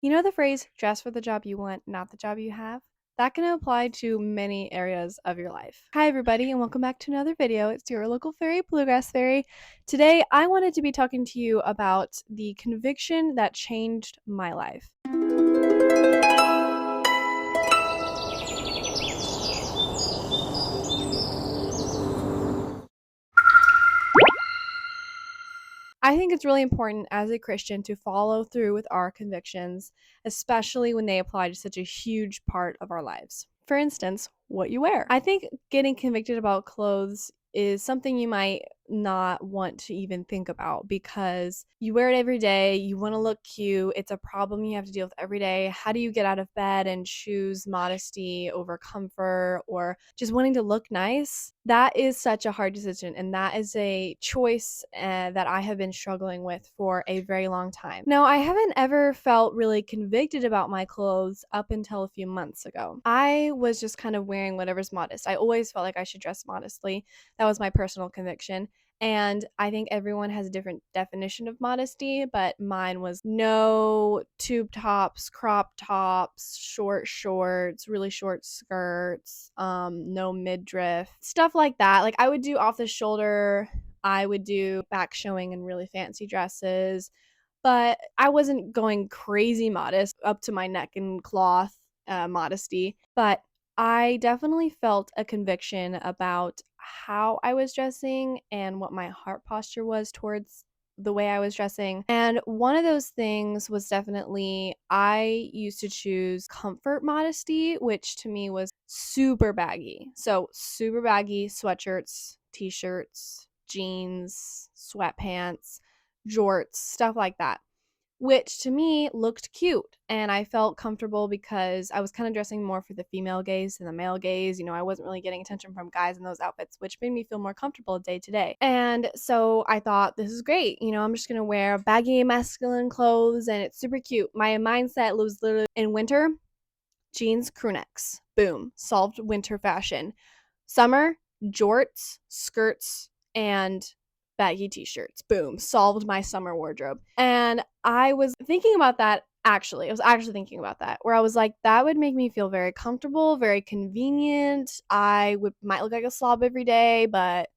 You know the phrase, dress for the job you want, not the job you have? That can apply to many areas of your life. Hi, everybody, and welcome back to another video. It's your local fairy, Bluegrass Fairy. Today, I wanted to be talking to you about the conviction that changed my life. I think it's really important as a Christian to follow through with our convictions, especially when they apply to such a huge part of our lives. For instance, what you wear. I think getting convicted about clothes is something you might not want to even think about because you wear it every day, you want to look cute, it's a problem you have to deal with every day. How do you get out of bed and choose modesty over comfort or just wanting to look nice? That is such a hard decision, and that is a choice that I have been struggling with for a very long time. Now, I haven't ever felt really convicted about my clothes up until a few months ago. I was just kind of wearing whatever's modest. I always felt like I should dress modestly. That was my personal conviction. And I think everyone has a different definition of modesty, but mine was no tube tops, crop tops, short shorts, really short skirts, no midriff, stuff like that. Like I would do off the shoulder, I would do back showing in really fancy dresses, but I wasn't going crazy modest up to my neck in cloth modesty. But I definitely felt a conviction about how I was dressing and what my heart posture was towards the way I was dressing. And one of those things was definitely I used to choose comfort modesty, which to me was super baggy. So, super baggy sweatshirts, t shirts, jeans, sweatpants, jorts, stuff like that, which to me looked cute and I felt comfortable because I was kind of dressing more for the female gaze than the male gaze. You know, I wasn't really getting attention from guys in those outfits, which made me feel more comfortable day to day. And so I thought, this is great. You know, I'm just going to wear baggy masculine clothes and it's super cute. My mindset was literally in winter, jeans, crew necks. Boom, solved winter fashion. Summer, jorts, skirts, and baggy t-shirts. Boom, solved my summer wardrobe. And I was thinking about that I was actually thinking about that, where I was like, that would make me feel very comfortable, very convenient. Might look like a slob every day, but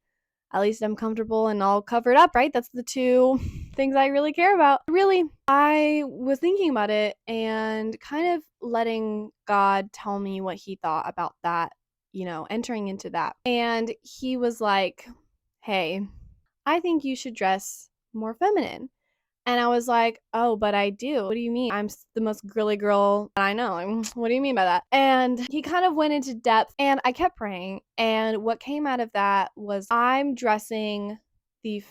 at least I'm comfortable and all covered up, right? That's the two things I really care about. Really, I was thinking about it and kind of letting God tell me what he thought about that, you know, entering into that. And he was like, hey, I think you should dress more feminine. And I was like, oh, but I do. What do you mean? I'm the most girly girl that I know. Like, what do you mean by that? And he kind of went into depth and I kept praying. And what came out of that was I'm dressing the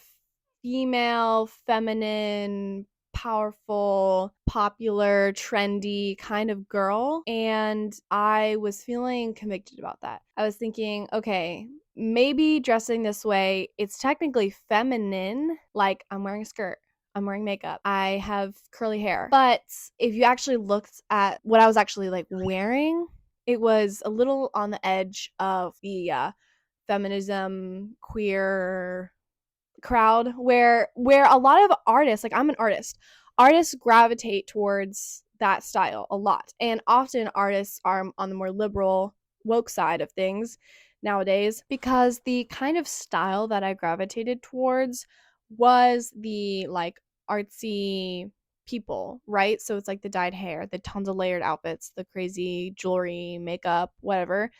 female, feminine, powerful, popular, trendy kind of girl. And I was feeling convicted about that. I was thinking, okay, maybe dressing this way, it's technically feminine. Like I'm wearing a skirt, I'm wearing makeup, I have curly hair. But if you actually looked at what I was actually like wearing, it was a little on the edge of the feminism, queer crowd where a lot of artists, like I'm an artists gravitate towards that style a lot. And often artists are on the more liberal, woke side of things nowadays because the kind of style that I gravitated towards was the like artsy people, right? So it's like the dyed hair, the tons of layered outfits, the crazy jewelry, makeup, whatever.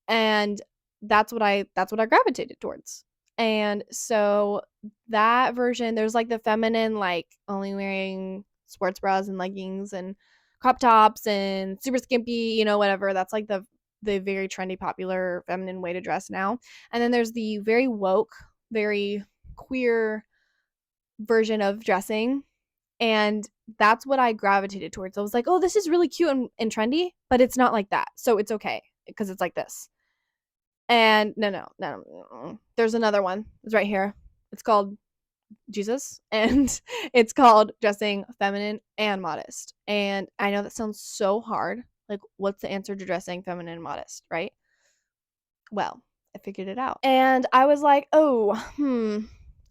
And that's what I gravitated towards. And so that version, there's like the feminine, like only wearing sports bras and leggings and crop tops and super skimpy, you know, whatever. That's like the very trendy, popular feminine way to dress now. And then there's the very woke, very queer version of dressing. And that's what I gravitated towards. I was like, oh, this is really cute and trendy, but it's not like that. So it's okay because it's like this. And no. There's another one. It's right here. It's called Jesus, and it's called dressing feminine and modest. And I know that sounds so hard. Like, what's the answer to dressing feminine and modest, right? Well, I figured it out. And I was like, oh,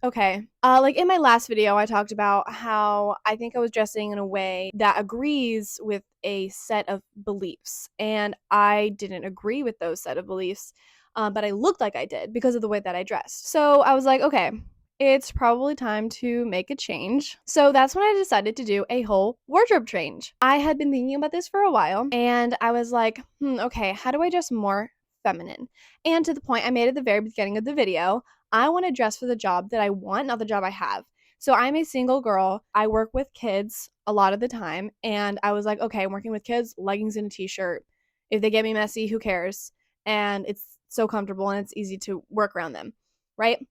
Okay. Like in my last video, I talked about how I think I was dressing in a way that agrees with a set of beliefs. And I didn't agree with those set of beliefs, but I looked like I did because of the way that I dressed. So I was like, okay, it's probably time to make a change. So that's when I decided to do a whole wardrobe change. I had been thinking about this for a while, and I was like, okay, how do I dress more feminine? And to the point I made at the very beginning of the video, I want to dress for the job that I want, not the job I have. So I'm a single girl. I work with kids a lot of the time. And I was like, okay, I'm working with kids, leggings and a t-shirt. If they get me messy, who cares? And it's so comfortable and it's easy to work around them, right?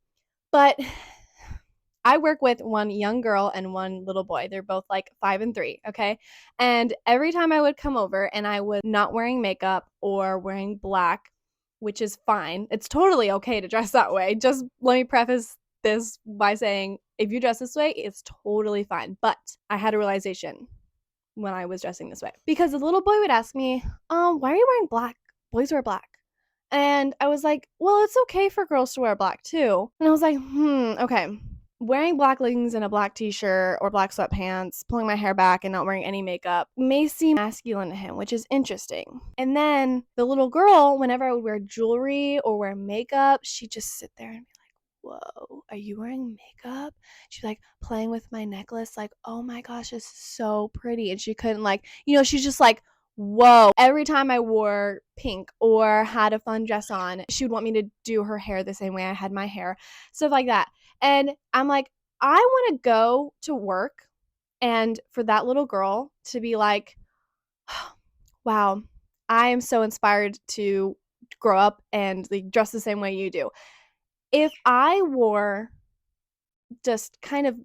But I work with one young girl and one little boy. They're both like 5 and 3, okay? And every time I would come over and I was not wearing makeup or wearing black, which is fine. It's totally okay to dress that way. Just let me preface this by saying if you dress this way, it's totally fine. But I had a realization when I was dressing this way because the little boy would ask me, why are you wearing black? Boys wear black. And I was like, well, it's okay for girls to wear black too. And I was like, okay. Wearing black leggings and a black t-shirt or black sweatpants, pulling my hair back and not wearing any makeup may seem masculine to him, which is interesting. And then the little girl, whenever I would wear jewelry or wear makeup, she'd just sit there and be like, whoa, are you wearing makeup? She'd be like playing with my necklace, like, oh my gosh, this is so pretty. And she couldn't she's just like, whoa. Every time I wore pink or had a fun dress on, she would want me to do her hair the same way I had my hair, stuff like that. And I'm like, I want to go to work and for that little girl to be like, wow, I am so inspired to grow up and like, dress the same way you do. If I wore just kind of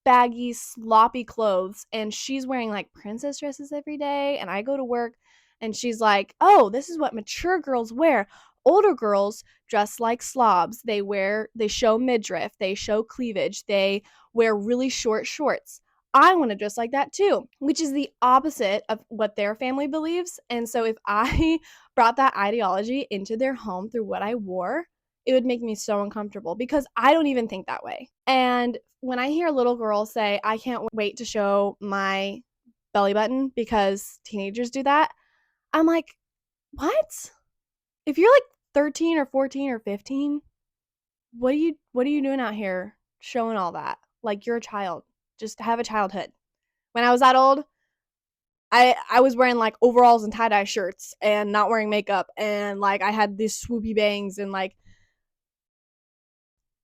baggy, sloppy clothes and she's wearing like princess dresses every day and I go to work and she's like, "Oh, this is what mature girls wear. Older girls dress like slobs. They show midriff, they show cleavage, they wear really short shorts." I want to dress like that too, which is the opposite of what their family believes. And so if I brought that ideology into their home through what I wore, it would make me so uncomfortable because I don't even think that way. And when I hear little girls say, I can't wait to show my belly button because teenagers do that, I'm like, what? If you're like 13 or 14 or 15, what are you doing out here showing all that? Like you're a child. Just have a childhood. When I was that old, I was wearing like overalls and tie-dye shirts and not wearing makeup and like I had these swoopy bangs and like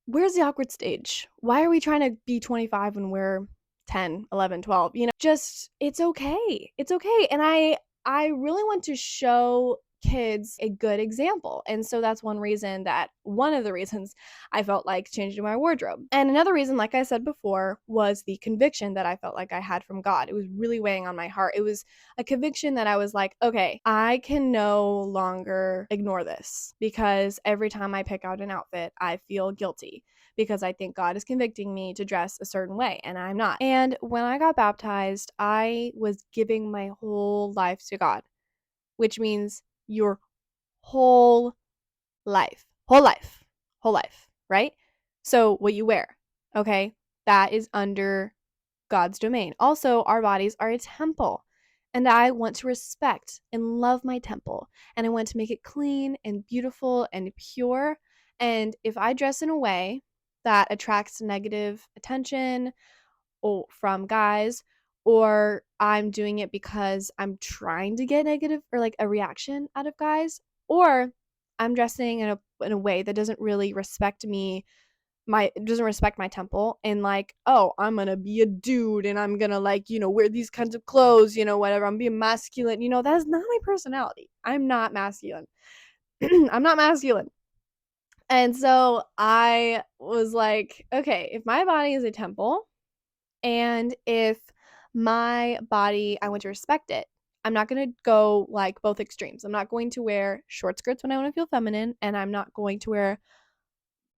where's the awkward stage? Why are we trying to be 25 when we're 10, 11, 12? Just it's okay. It's okay. And I really want to show kids a good example. And so that's one of the reasons I felt like changing my wardrobe. And another reason, like I said before, was the conviction that I felt like I had from God. It was really weighing on my heart. It was a conviction that I was like, okay, I can no longer ignore this because every time I pick out an outfit, I feel guilty because I think God is convicting me to dress a certain way and I'm not. And when I got baptized, I was giving my whole life to God, which means your whole life, whole life, right? So what you wear, okay, that is under God's domain. Also, our bodies are a temple. And I want to respect and love my temple. And I want to make it clean and beautiful and pure. And if I dress in a way that attracts negative attention from guys, or I'm doing it because I'm trying to get negative or like a reaction out of guys, or I'm dressing in a way that doesn't really respect me, doesn't respect my temple, and like, oh, I'm gonna be a dude and I'm gonna like, wear these kinds of clothes, whatever, I'm being masculine, that is not my personality. I'm not masculine. I'm not masculine. And so I was like, okay, if my body is a temple and if my body, I want to respect it, I'm not going to go like both extremes. I'm not going to wear short skirts when I want to feel feminine, and I'm not going to wear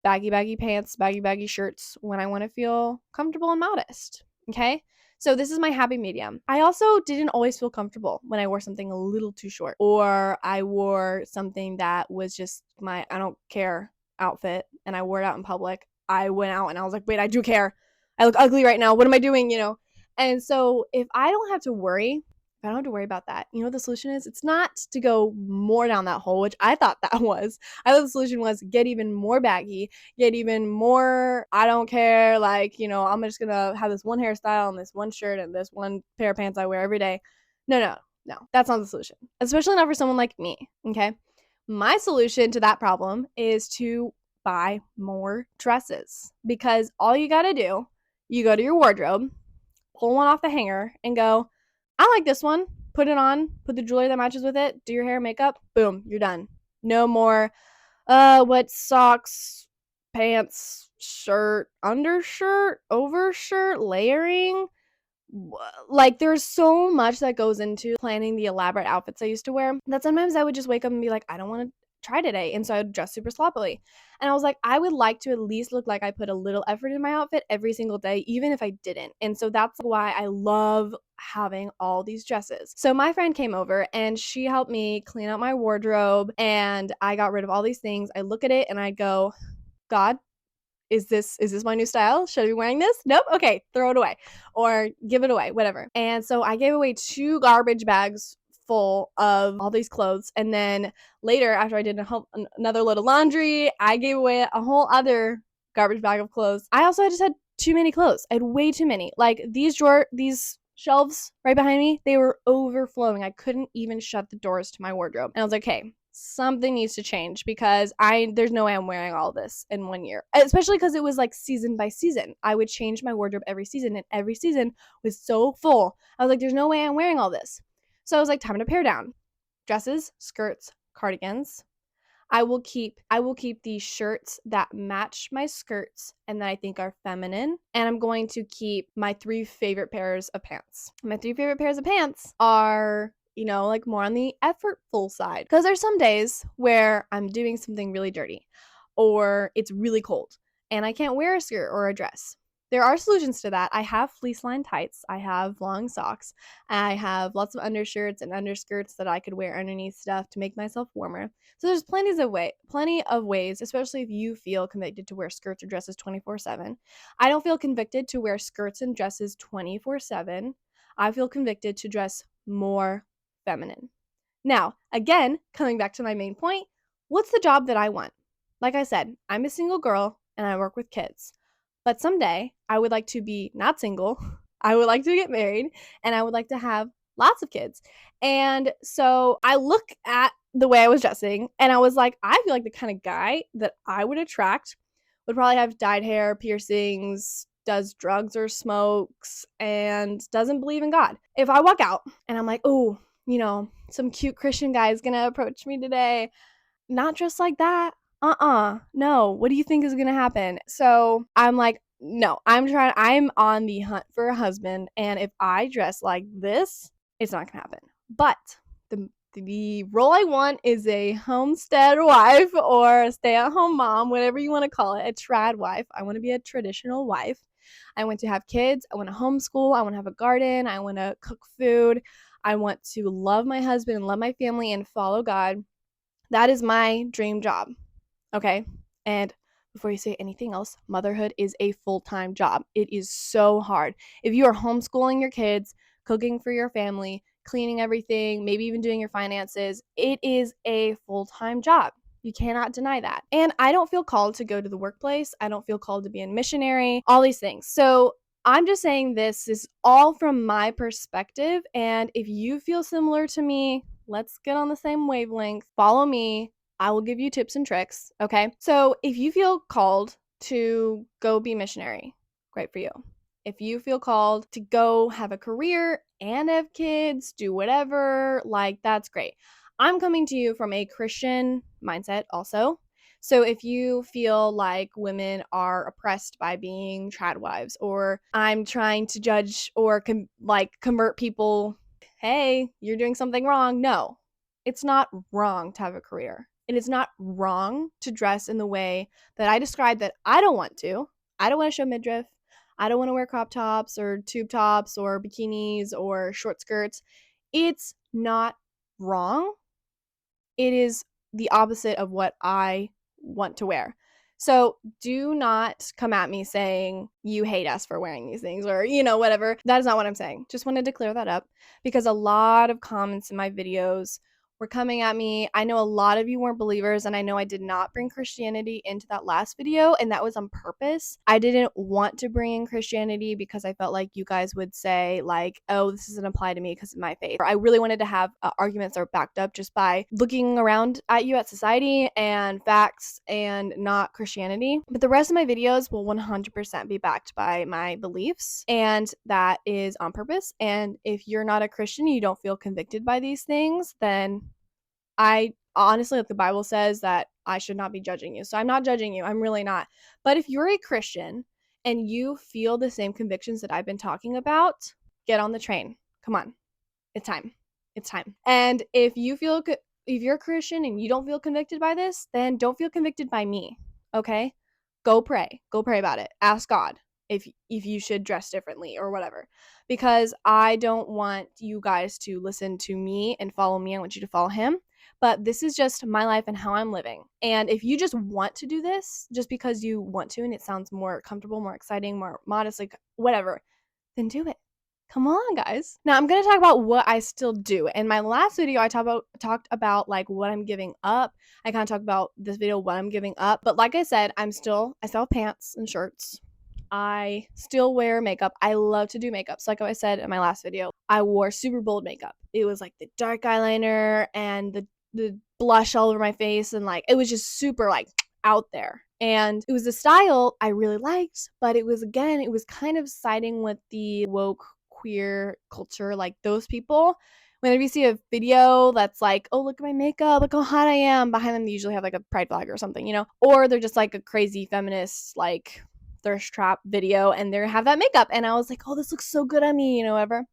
baggy pants, baggy shirts when I want to feel comfortable and modest. Okay? So this is my happy medium. I also didn't always feel comfortable when I wore something a little too short, or I wore something that was just my I don't care outfit and I wore it out in public. I went out and I was like, wait, I do care. I look ugly right now. What am I doing? And so if I don't have to worry, I don't have to worry about that. You know what the solution is? It's not to go more down that hole, which I thought that was. I thought the solution was get even more baggy, get even more, I don't care, like, I'm just going to have this one hairstyle and this one shirt and this one pair of pants I wear every day. No, that's not the solution, especially not for someone like me, okay? My solution to that problem is to buy more dresses, because all you got to do, you go to your wardrobe, pull one off the hanger and go, I like this one. Put it on, put the jewelry that matches with it, do your hair, makeup, boom, you're done. No more, what socks, pants, shirt, undershirt, overshirt, layering. Like, there's so much that goes into planning the elaborate outfits I used to wear that sometimes I would just wake up and be like, I don't want to try today. And so I would dress super sloppily. And I was like, I would like to at least look like I put a little effort in my outfit every single day, even if I didn't. And so that's why I love having all these dresses. So my friend came over and she helped me clean out my wardrobe, and I got rid of all these things. I look at it and I go, God, is this my new style? Should I be wearing this? Nope. Okay, throw it away or give it away, whatever. And so I gave away 2 garbage bags full of all these clothes. And then later, after I did another load of laundry, I gave away a whole other garbage bag of clothes. I just had too many clothes. I had way too many. Like, these shelves right behind me, they were overflowing. I couldn't even shut the doors to my wardrobe. And I was like, hey, something needs to change, because there's no way I'm wearing all this in 1 year, especially because it was like season by season. I would change my wardrobe every season, and every season was so full. I was like, there's no way I'm wearing all this. So I was like, time to pare down. Dresses, skirts, cardigans. I will keep the shirts that match my skirts and that I think are feminine. And I'm going to keep my 3 favorite pairs of pants. My 3 favorite pairs of pants are, like more on the effortful side. Because there's some days where I'm doing something really dirty or it's really cold and I can't wear a skirt or a dress. There are solutions to that. I have fleece-lined tights. I have long socks. I have lots of undershirts and underskirts that I could wear underneath stuff to make myself warmer. So there's plenty of ways, especially if you feel convicted to wear skirts or dresses 24/7. I don't feel convicted to wear skirts and dresses 24/7. I feel convicted to dress more feminine. Now, again, coming back to my main point, what's the job that I want? Like I said, I'm a single girl and I work with kids. But someday I would like to be not single. I would like to get married and I would like to have lots of kids. And so I look at the way I was dressing and I was like, I feel like the kind of guy that I would attract would probably have dyed hair, piercings, does drugs or smokes, and doesn't believe in God. If I walk out and I'm like, oh, some cute Christian guy is going to approach me today, not dressed like that. No. What do you think is going to happen? So I'm like, no, I'm on the hunt for a husband. And if I dress like this, it's not going to happen. But the role I want is a homestead wife or a stay-at-home mom, whatever you want to call it, a trad wife. I want to be a traditional wife. I want to have kids. I want to homeschool. I want to have a garden. I want to cook food. I want to love my husband and love my family and follow God. That is my dream job. Okay? And before you say anything else, motherhood is a full-time job. It is so hard. If you are homeschooling your kids, cooking for your family, cleaning everything, maybe even doing your finances, it is a full-time job. You cannot deny that. And I don't feel called to go to the workplace. I don't feel called to be a missionary, all these things. So I'm just saying this is all from my perspective. And if you feel similar to me, let's get on the same wavelength. Follow me. I will give you tips and tricks. Okay. So if you feel called to go be missionary, great for you. If you feel called to go have a career and have kids, do whatever, like, that's great. I'm coming to you from a Christian mindset also. So if you feel like women are oppressed by being trad wives, or I'm trying to judge or convert people, hey, you're doing something wrong. No, it's not wrong to have a career. It is not wrong to dress in the way that I described that I don't want to. I don't want to show midriff. I don't want to wear crop tops or tube tops or bikinis or short skirts. It's not wrong. It is the opposite of what I want to wear. So do not come at me saying you hate us for wearing these things or, whatever. That is not what I'm saying. Just wanted to clear that up because a lot of comments in my videos were coming at me. I know a lot of you weren't believers, and I know I did not bring Christianity into that last video, and that was on purpose. I didn't want to bring in Christianity because I felt like you guys would say, like, oh, this doesn't apply to me because of my faith. I really wanted to have arguments that are backed up just by looking around at you at society and facts and not Christianity. But the rest of my videos will 100% be backed by my beliefs, and that is on purpose. And if you're not a Christian, you don't feel convicted by these things, then I honestly, like the Bible says, that I should not be judging you. So I'm not judging you. I'm really not. But if you're a Christian and you feel the same convictions that I've been talking about, get on the train. Come on. It's time. It's time. And if you're a Christian and you don't feel convicted by this, then don't feel convicted by me. Okay? Go pray. Go pray about it. Ask God if you should dress differently or whatever. Because I don't want you guys to listen to me and follow me. I want you to follow him. But this is just my life and how I'm living. And if you just want to do this just because you want to and it sounds more comfortable, more exciting, more modest, like whatever, then do it. Come on, guys. Now I'm going to talk about what I still do. In my last video, I talked about like what I'm giving up. I kind of talked about this video, what I'm giving up. But like I said, I still have pants and shirts. I still wear makeup. I love to do makeup. So like I said in my last video, I wore super bold makeup. It was like the dark eyeliner and the blush all over my face, and like it was just super like out there. And it was a style I really liked, but it was kind of siding with the woke queer culture, like those people. Whenever you see a video that's like, oh, look at my makeup, look how hot I am, behind them they usually have like a pride flag or something, or they're just like a crazy feminist like thirst trap video and they have that makeup, and I was like, oh, this looks so good on me, whatever.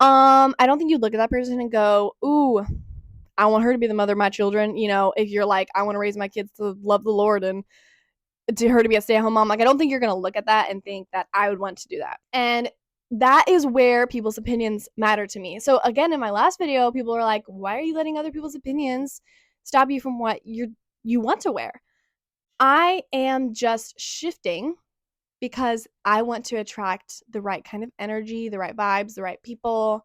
I don't think you'd look at that person and go, ooh, I want her to be the mother of my children. If you're like, I want to raise my kids to love the Lord and to her to be a stay-at-home mom, like I don't think you're going to look at that and think that I would want to do that. And that is where people's opinions matter to me. So again, in my last video, people are like, why are you letting other people's opinions stop you from what you want to wear? I am just shifting because I want to attract the right kind of energy, the right vibes, the right people.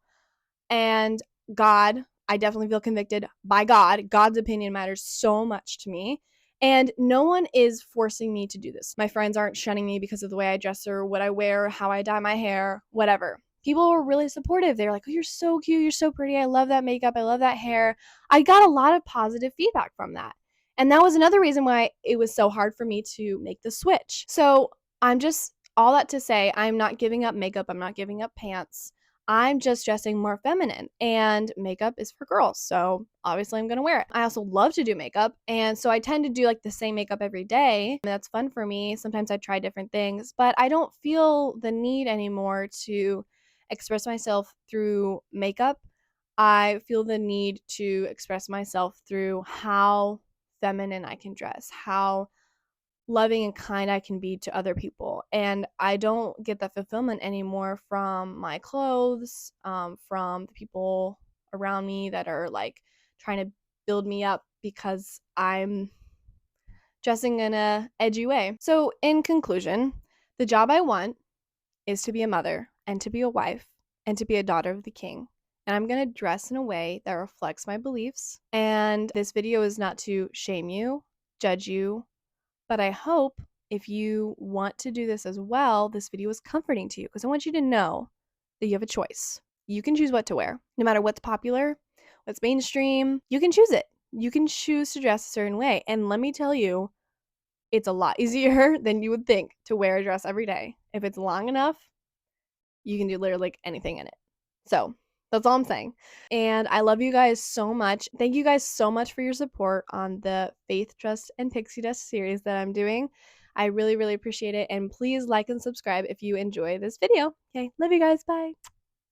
And God, I definitely feel convicted by God. God's opinion matters so much to me. And no one is forcing me to do this. My friends aren't shunning me because of the way I dress or what I wear, how I dye my hair, whatever. People were really supportive. They're like, oh, you're so cute. You're so pretty. I love that makeup. I love that hair. I got a lot of positive feedback from that. And that was another reason why it was so hard for me to make the switch. So I'm just, all that to say, I'm not giving up makeup. I'm not giving up pants. I'm just dressing more feminine, and makeup is for girls. So obviously I'm going to wear it. I also love to do makeup. And so I tend to do like the same makeup every day. That's fun for me. Sometimes I try different things, but I don't feel the need anymore to express myself through makeup. I feel the need to express myself through how feminine I can dress, how loving and kind I can be to other people. And I don't get that fulfillment anymore from my clothes, from the people around me that are like trying to build me up because I'm dressing in a edgy way. So in conclusion, the job I want is to be a mother and to be a wife and to be a daughter of the king. And I'm going to dress in a way that reflects my beliefs. And this video is not to shame you, judge you, but I hope if you want to do this as well, this video is comforting to you, because I want you to know that you have a choice. You can choose what to wear. No matter what's popular, what's mainstream, you can choose it. You can choose to dress a certain way. And let me tell you, it's a lot easier than you would think to wear a dress every day. If it's long enough, you can do literally like anything in it. So that's all I'm saying. And I love you guys so much. Thank you guys so much for your support on the Faith, Trust, and Pixie Dust series that I'm doing. I really, really appreciate it. And please like and subscribe if you enjoy this video. Okay, love you guys. Bye.